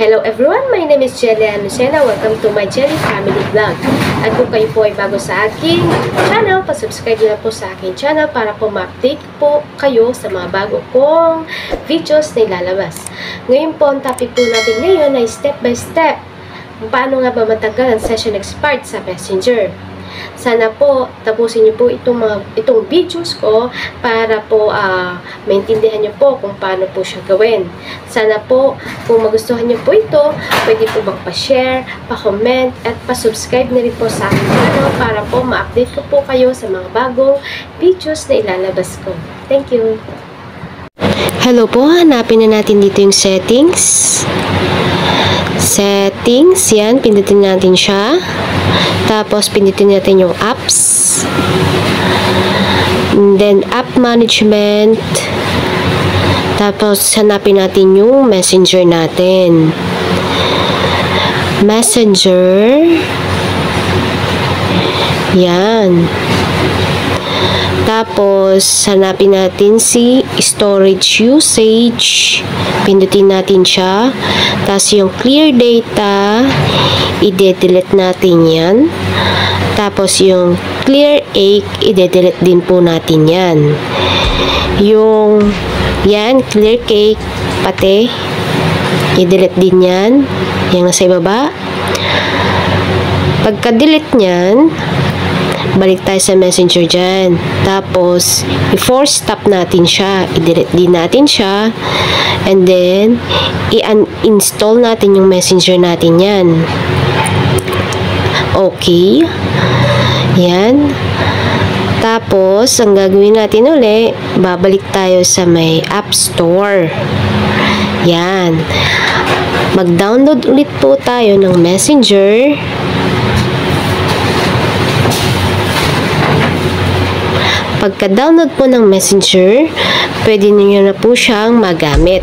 Hello everyone, my name is Jelly Lucena. Welcome to my Jelly Family Vlog. At kung kayo po ay bago sa aking channel, pasubscribe nyo na po sa aking channel para po ma-update po kayo sa mga bago kong videos na ilalabas. Ngayon po, ang topic po natin ngayon ay step by step. Paano nga ba matanggal ang session expired sa Messenger? Sana po tapusin niyo po itong videos ko para po maintindihan niyo po kung paano po siya gawin. Sana po kung magustuhan niyo po ito, pwede po bang pa-share, pa-comment at pa-subscribe na rin po sa aking channel para po ma-update ko po kayo sa mga bagong videos na ilalabas ko. Thank you! Hello po, hanapin na natin dito yung settings. Settings, yan, pindutin natin siya. Tapos, pindutin natin yung apps. And then, app management. Tapos, hanapin natin yung messenger natin. Messenger. Yan. Tapos, hanapin natin si storage usage. Pindutin natin siya. Tapos, yung clear data, i-delete natin yan. Tapos, yung clear ache, i-delete din po natin yan. Yung, yan, clear cake, pati, i-delete din yan. Yung nasa ibaba. Pagka-delete nyan, balik tayo sa messenger dyan. Tapos, i-force stop natin siya. I-delete din natin siya. And then, i-uninstall natin yung messenger natin yan. Okay. Yan. Tapos, ang gagawin natin uli, babalik tayo sa may App Store. Yan. Mag-download ulit po tayo ng messenger. Pagka-download po ng messenger, pwede niyo na po siyang magamit.